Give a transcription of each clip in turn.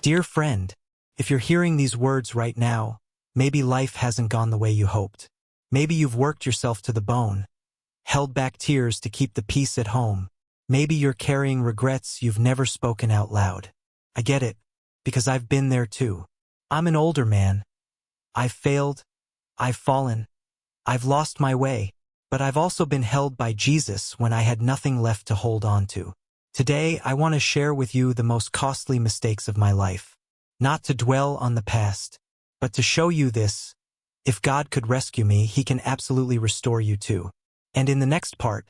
Dear friend, if you're hearing these words right now, maybe life hasn't gone the way you hoped. Maybe you've worked yourself to the bone, held back tears to keep the peace at home. Maybe you're carrying regrets you've never spoken out loud. I get it, because I've been there too. I'm an older man. I've failed, I've fallen, I've lost my way, but I've also been held by Jesus when I had nothing left to hold on to. Today, I want to share with you the most costly mistakes of my life. Not to dwell on the past, but to show you this: if God could rescue me, He can absolutely restore you too. And in the next part,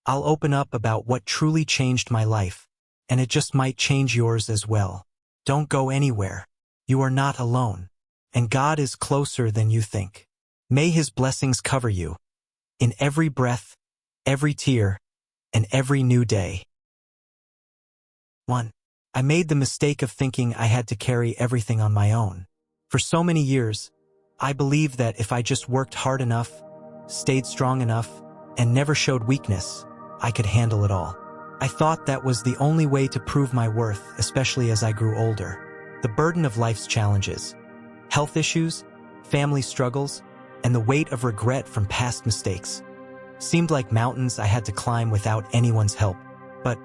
I'll open up about what truly changed my life, and it just might change yours as well. Don't go anywhere. You are not alone, and God is closer than you think. May His blessings cover you in every breath, every tear, and every new day. 1. I made the mistake of thinking I had to carry everything on my own. For so many years, I believed that if I just worked hard enough, stayed strong enough, and never showed weakness, I could handle it all. I thought that was the only way to prove my worth, especially as I grew older. The burden of life's challenges, health issues, family struggles, and the weight of regret from past mistakes seemed like mountains I had to climb without anyone's help. But,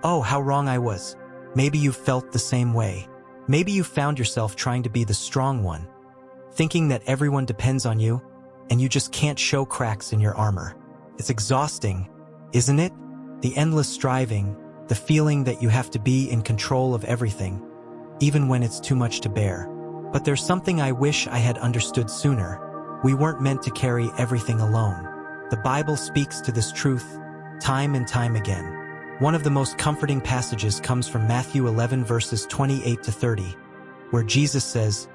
oh, how wrong I was. Maybe you felt the same way. Maybe you found yourself trying to be the strong one, thinking that everyone depends on you, and you just can't show cracks in your armor. It's exhausting, isn't it? The endless striving, the feeling that you have to be in control of everything, even when it's too much to bear. But there's something I wish I had understood sooner. We weren't meant to carry everything alone. The Bible speaks to this truth time and time again. One of the most comforting passages comes from Matthew 11 verses 28 to 30, where Jesus says,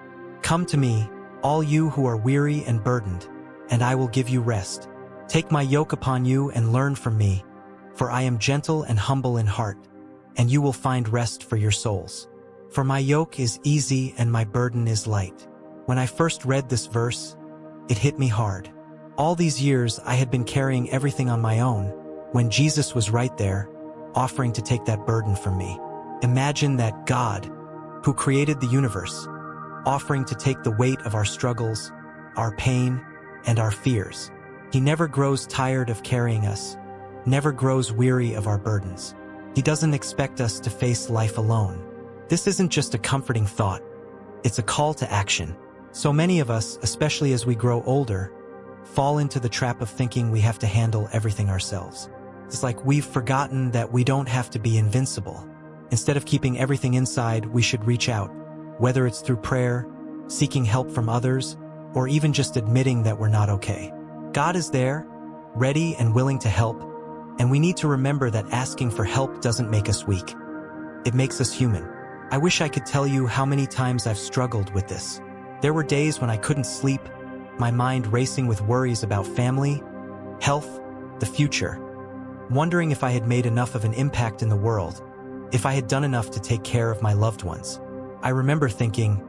"Come to me, all you who are weary and burdened, and I will give you rest. Take my yoke upon you and learn from me, for I am gentle and humble in heart, and you will find rest for your souls. For my yoke is easy and my burden is light." When I first read this verse, it hit me hard. All these years I had been carrying everything on my own, when Jesus was right there, offering to take that burden from me. Imagine that God, who created the universe, offering to take the weight of our struggles, our pain, and our fears. He never grows tired of carrying us, never grows weary of our burdens. He doesn't expect us to face life alone. This isn't just a comforting thought, it's a call to action. So many of us, especially as we grow older, fall into the trap of thinking we have to handle everything ourselves. It's like we've forgotten that we don't have to be invincible. Instead of keeping everything inside, we should reach out, whether it's through prayer, seeking help from others, or even just admitting that we're not okay. God is there, ready and willing to help, and we need to remember that asking for help doesn't make us weak. It makes us human. I wish I could tell you how many times I've struggled with this. There were days when I couldn't sleep, my mind racing with worries about family, health, the future, wondering if I had made enough of an impact in the world, if I had done enough to take care of my loved ones. I remember thinking,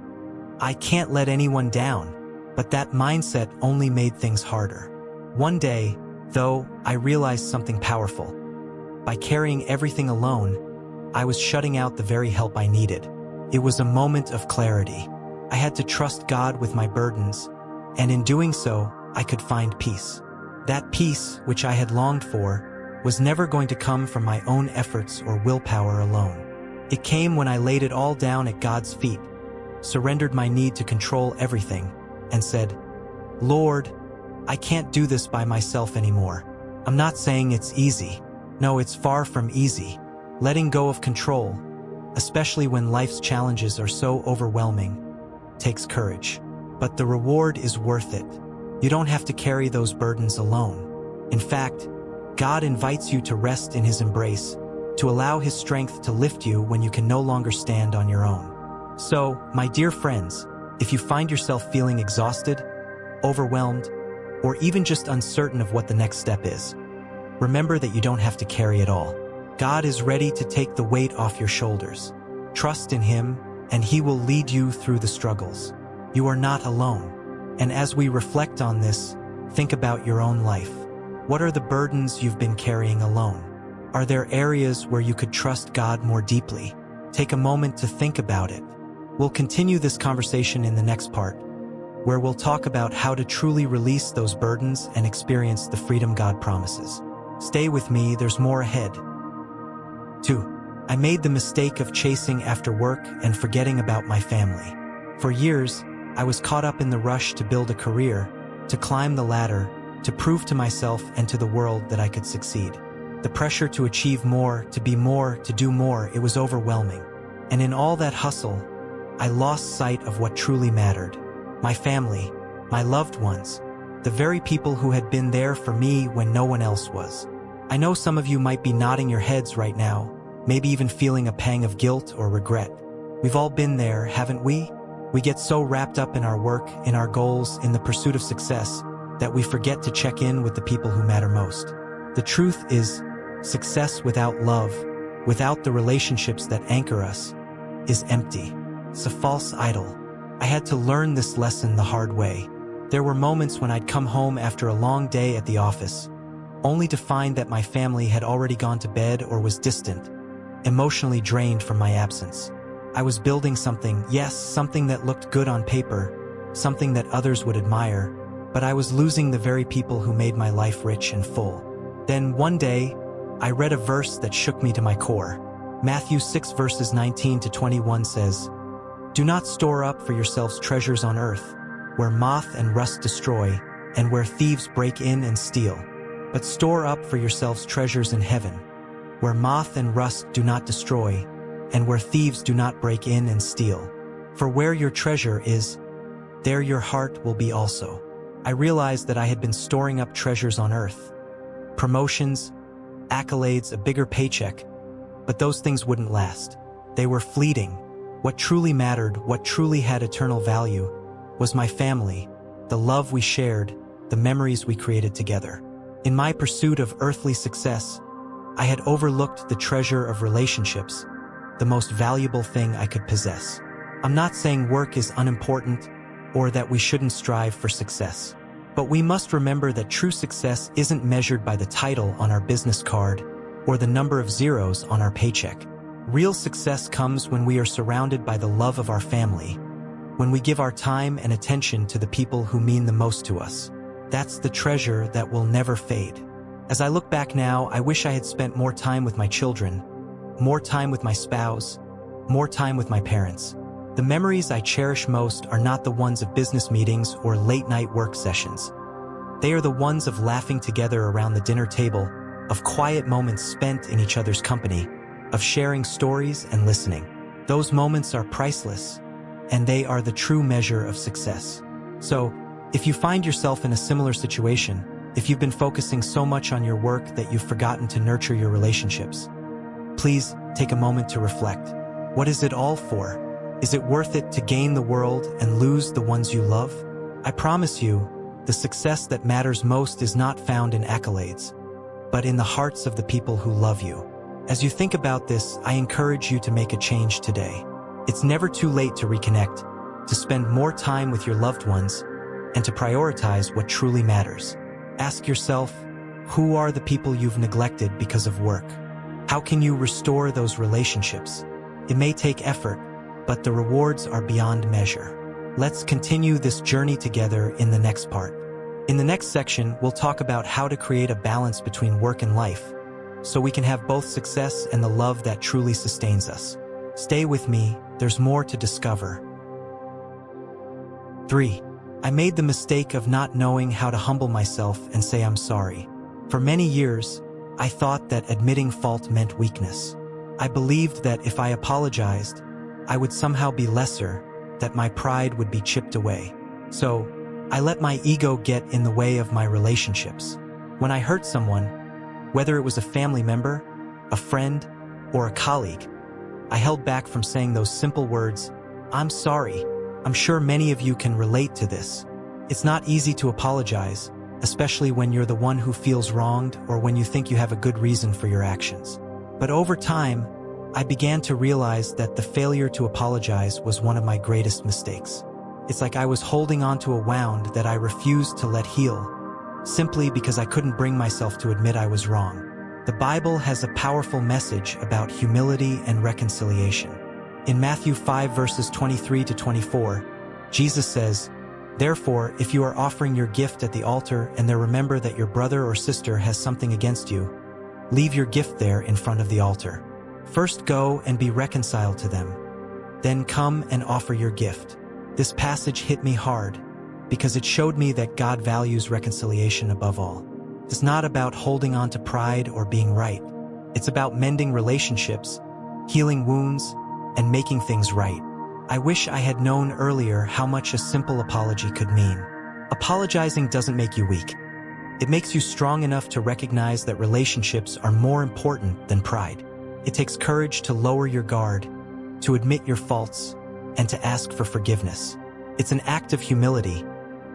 I can't let anyone down, but that mindset only made things harder. One day, though, I realized something powerful. By carrying everything alone, I was shutting out the very help I needed. It was a moment of clarity. I had to trust God with my burdens, and in doing so, I could find peace. That peace, which I had longed for, was never going to come from my own efforts or willpower alone. It came when I laid it all down at God's feet, surrendered my need to control everything, and said, "Lord, I can't do this by myself anymore." I'm not saying it's easy. No, it's far from easy. Letting go of control, especially when life's challenges are so overwhelming, takes courage. But the reward is worth it. You don't have to carry those burdens alone. In fact, God invites you to rest in His embrace, to allow His strength to lift you when you can no longer stand on your own. So, my dear friends, if you find yourself feeling exhausted, overwhelmed, or even just uncertain of what the next step is, remember that you don't have to carry it all. God is ready to take the weight off your shoulders. Trust in Him, and He will lead you through the struggles. You are not alone. And as we reflect on this, think about your own life. What are the burdens you've been carrying alone? Are there areas where you could trust God more deeply? Take a moment to think about it. We'll continue this conversation in the next part, where we'll talk about how to truly release those burdens and experience the freedom God promises. Stay with me, there's more ahead. 2. I made the mistake of chasing after work and forgetting about my family. For years, I was caught up in the rush to build a career, to climb the ladder, to prove to myself and to the world that I could succeed. The pressure to achieve more, to be more, to do more, it was overwhelming. And in all that hustle, I lost sight of what truly mattered. My family, my loved ones, the very people who had been there for me when no one else was. I know some of you might be nodding your heads right now, maybe even feeling a pang of guilt or regret. We've all been there, haven't we? We get so wrapped up in our work, in our goals, in the pursuit of success, that we forget to check in with the people who matter most. The truth is, success without love, without the relationships that anchor us, is empty. It's a false idol. I had to learn this lesson the hard way. There were moments when I'd come home after a long day at the office, only to find that my family had already gone to bed or was distant, emotionally drained from my absence. I was building something, yes, something that looked good on paper, something that others would admire, but I was losing the very people who made my life rich and full. Then one day, I read a verse that shook me to my core. Matthew 6 verses 19 to 21 says, "Do not store up for yourselves treasures on earth, where moth and rust destroy, and where thieves break in and steal. But store up for yourselves treasures in heaven, where moth and rust do not destroy, and where thieves do not break in and steal. For where your treasure is, there your heart will be also." I realized that I had been storing up treasures on earth. Promotions, accolades, a bigger paycheck, but those things wouldn't last. They were fleeting. What truly mattered, what truly had eternal value, was my family, the love we shared, the memories we created together. In my pursuit of earthly success, I had overlooked the treasure of relationships, the most valuable thing I could possess. I'm not saying work is unimportant or that we shouldn't strive for success, but we must remember that true success isn't measured by the title on our business card or the number of zeros on our paycheck. Real success comes when we are surrounded by the love of our family, when we give our time and attention to the people who mean the most to us. That's the treasure that will never fade. As I look back now, I wish I had spent more time with my children, more time with my spouse, more time with my parents. The memories I cherish most are not the ones of business meetings or late-night work sessions. They are the ones of laughing together around the dinner table, of quiet moments spent in each other's company, of sharing stories and listening. Those moments are priceless, and they are the true measure of success. So, if you find yourself in a similar situation, if you've been focusing so much on your work that you've forgotten to nurture your relationships, please take a moment to reflect. What is it all for? Is it worth it to gain the world and lose the ones you love? I promise you, the success that matters most is not found in accolades, but in the hearts of the people who love you. As you think about this, I encourage you to make a change today. It's never too late to reconnect, to spend more time with your loved ones, and to prioritize what truly matters. Ask yourself, who are the people you've neglected because of work? How can you restore those relationships? It may take effort, but the rewards are beyond measure. Let's continue this journey together in the next part. In the next section, we'll talk about how to create a balance between work and life, so we can have both success and the love that truly sustains us. Stay with me, there's more to discover. 3. I made the mistake of not knowing how to humble myself and say I'm sorry. For many years, I thought that admitting fault meant weakness. I believed that if I apologized, I would somehow be lesser, that my pride would be chipped away. So, I let my ego get in the way of my relationships. When I hurt someone, whether it was a family member, a friend, or a colleague, I held back from saying those simple words, "I'm sorry." I'm sure many of you can relate to this. It's not easy to apologize, especially when you're the one who feels wronged or when you think you have a good reason for your actions. But over time, I began to realize that the failure to apologize was one of my greatest mistakes. It's like I was holding onto a wound that I refused to let heal, simply because I couldn't bring myself to admit I was wrong. The Bible has a powerful message about humility and reconciliation. In Matthew 5 verses 23 to 24, Jesus says, "Therefore, if you are offering your gift at the altar and there remember that your brother or sister has something against you, leave your gift there in front of the altar. First go and be reconciled to them. Then come and offer your gift." This passage hit me hard because it showed me that God values reconciliation above all. It's not about holding on to pride or being right. It's about mending relationships, healing wounds, and making things right. I wish I had known earlier how much a simple apology could mean. Apologizing doesn't make you weak. It makes you strong enough to recognize that relationships are more important than pride. It takes courage to lower your guard, to admit your faults, and to ask for forgiveness. It's an act of humility,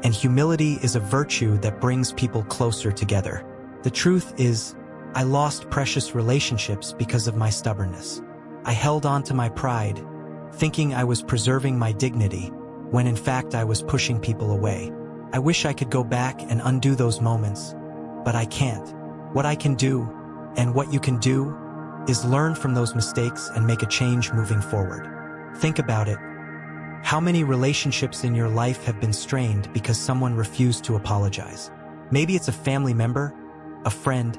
and humility is a virtue that brings people closer together. The truth is, I lost precious relationships because of my stubbornness. I held on to my pride, thinking I was preserving my dignity, when in fact I was pushing people away. I wish I could go back and undo those moments, but I can't. What I can do, and what you can do, is learn from those mistakes and make a change moving forward. Think about it. How many relationships in your life have been strained because someone refused to apologize? Maybe it's a family member, a friend,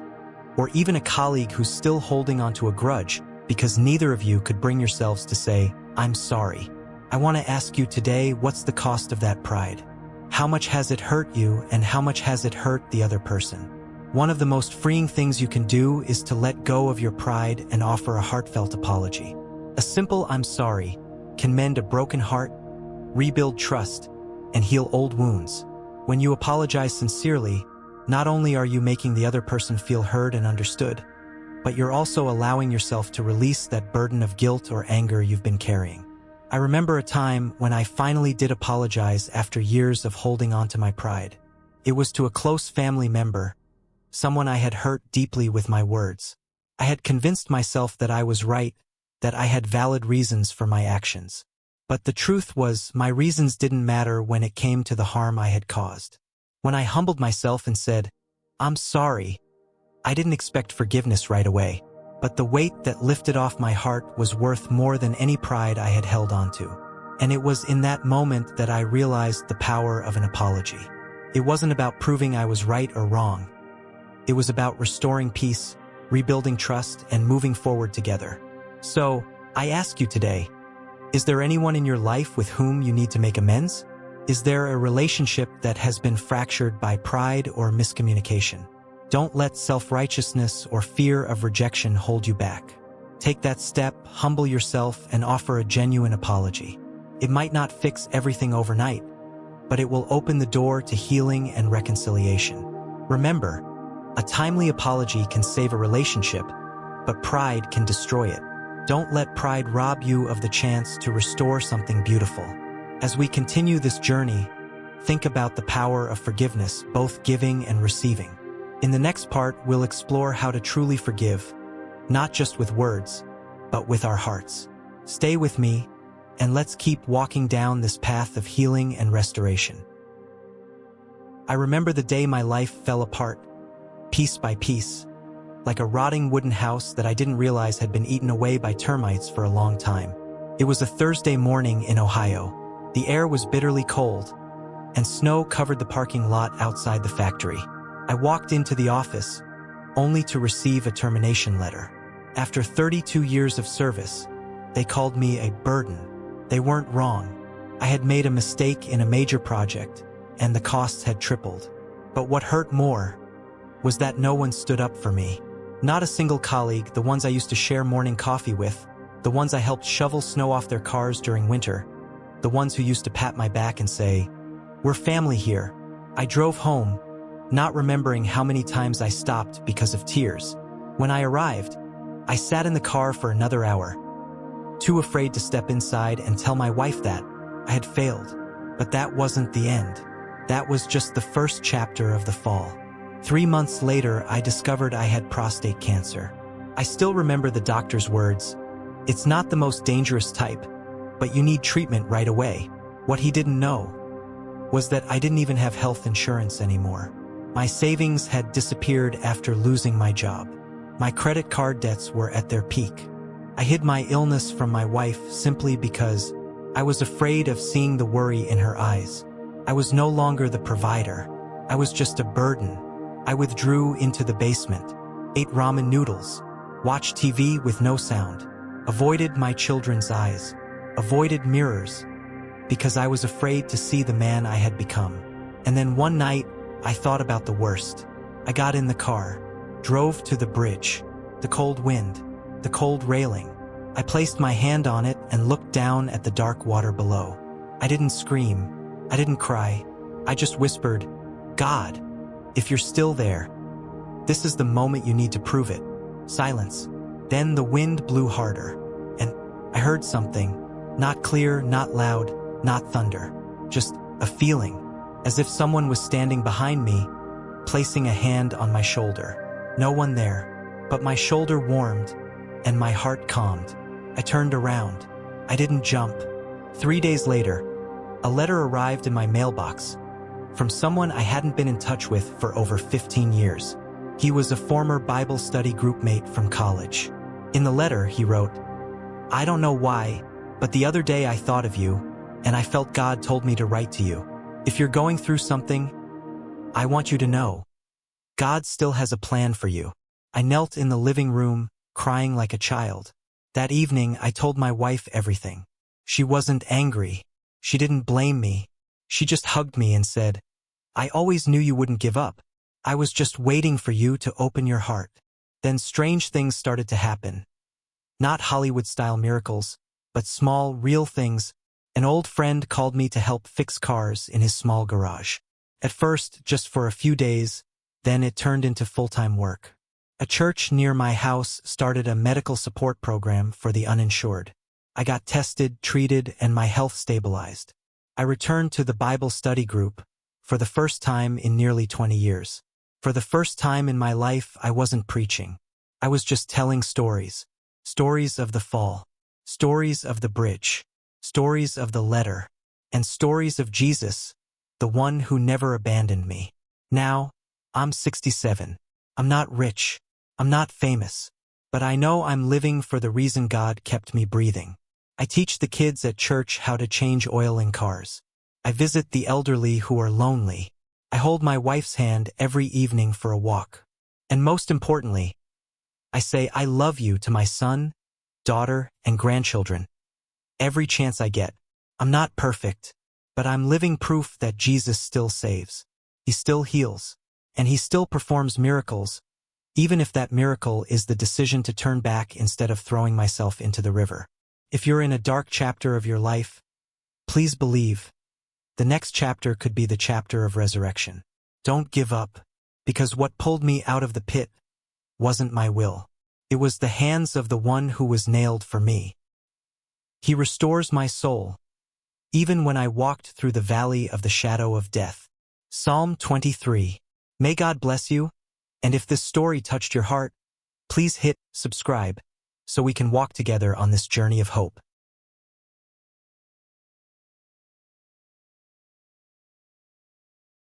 or even a colleague who's still holding onto a grudge because neither of you could bring yourselves to say, "I'm sorry." I want to ask you today, what's the cost of that pride? How much has it hurt you, and how much has it hurt the other person? One of the most freeing things you can do is to let go of your pride and offer a heartfelt apology. A simple "I'm sorry" can mend a broken heart, rebuild trust, and heal old wounds. When you apologize sincerely, not only are you making the other person feel heard and understood, but you're also allowing yourself to release that burden of guilt or anger you've been carrying. I remember a time when I finally did apologize after years of holding on to my pride. It was to a close family member, someone I had hurt deeply with my words. I had convinced myself that I was right, that I had valid reasons for my actions. But the truth was, my reasons didn't matter when it came to the harm I had caused. When I humbled myself and said, "I'm sorry," I didn't expect forgiveness right away, but the weight that lifted off my heart was worth more than any pride I had held onto. And it was in that moment that I realized the power of an apology. It wasn't about proving I was right or wrong. It was about restoring peace, rebuilding trust, and moving forward together. So, I ask you today, is there anyone in your life with whom you need to make amends? Is there a relationship that has been fractured by pride or miscommunication? Don't let self-righteousness or fear of rejection hold you back. Take that step, humble yourself, and offer a genuine apology. It might not fix everything overnight, but it will open the door to healing and reconciliation. Remember, a timely apology can save a relationship, but pride can destroy it. Don't let pride rob you of the chance to restore something beautiful. As we continue this journey, think about the power of forgiveness, both giving and receiving. In the next part, we'll explore how to truly forgive, not just with words, but with our hearts. Stay with me, and let's keep walking down this path of healing and restoration. I remember the day my life fell apart, piece by piece, like a rotting wooden house that I didn't realize had been eaten away by termites for a long time. It was a Thursday morning in Ohio. The air was bitterly cold, and snow covered the parking lot outside the factory. I walked into the office, only to receive a termination letter. After 32 years of service, they called me a burden. They weren't wrong. I had made a mistake in a major project, and the costs had tripled. But what hurt more was that no one stood up for me. Not a single colleague, the ones I used to share morning coffee with, the ones I helped shovel snow off their cars during winter, the ones who used to pat my back and say, "We're family here." I drove home, not remembering how many times I stopped because of tears. When I arrived, I sat in the car for another hour, too afraid to step inside and tell my wife that I had failed. But that wasn't the end. That was just the first chapter of the fall. 3 months later, I discovered I had prostate cancer. I still remember the doctor's words, "It's not the most dangerous type, but you need treatment right away." What he didn't know was that I didn't even have health insurance anymore. My savings had disappeared after losing my job. My credit card debts were at their peak. I hid my illness from my wife simply because I was afraid of seeing the worry in her eyes. I was no longer the provider. I was just a burden. I withdrew into the basement, ate ramen noodles, watched TV with no sound, avoided my children's eyes, avoided mirrors, because I was afraid to see the man I had become. And then one night, I thought about the worst. I got in the car, drove to the bridge, the cold wind, the cold railing. I placed my hand on it and looked down at the dark water below. I didn't scream. I didn't cry. I just whispered, "God, if you're still there, this is the moment you need to prove it." Silence. Then the wind blew harder, and I heard something, not clear, not loud, not thunder, just a feeling, as if someone was standing behind me, placing a hand on my shoulder. No one there, but my shoulder warmed, and my heart calmed. I turned around. I didn't jump. 3 days later, a letter arrived in my mailbox from someone I hadn't been in touch with for over 15 years. He was a former Bible study groupmate from college. In the letter, he wrote, "I don't know why, but the other day I thought of you, and I felt God told me to write to you. If you're going through something, I want you to know, God still has a plan for you." I knelt in the living room, crying like a child. That evening, I told my wife everything. She wasn't angry. She didn't blame me. She just hugged me and said, "I always knew you wouldn't give up. I was just waiting for you to open your heart." Then strange things started to happen. Not Hollywood-style miracles, but small, real things. An old friend called me to help fix cars in his small garage. At first, just for a few days, then it turned into full-time work. A church near my house started a medical support program for the uninsured. I got tested, treated, and my health stabilized. I returned to the Bible study group for the first time in nearly 20 years. For the first time in my life, I wasn't preaching. I was just telling stories. Stories of the fall. Stories of the bridge. Stories of the letter. And stories of Jesus, the one who never abandoned me. Now, I'm 67. I'm not rich. I'm not famous. But I know I'm living for the reason God kept me breathing. I teach the kids at church how to change oil in cars. I visit the elderly who are lonely. I hold my wife's hand every evening for a walk. And most importantly, I say I love you to my son, daughter, and grandchildren. Every chance I get. I'm not perfect, but I'm living proof that Jesus still saves. He still heals. And he still performs miracles, even if that miracle is the decision to turn back instead of throwing myself into the river. If you're in a dark chapter of your life, please believe. The next chapter could be the chapter of resurrection. Don't give up, because what pulled me out of the pit wasn't my will. It was the hands of the one who was nailed for me. He restores my soul, even when I walked through the valley of the shadow of death. Psalm 23. May God bless you, and if this story touched your heart, please hit subscribe so we can walk together on this journey of hope.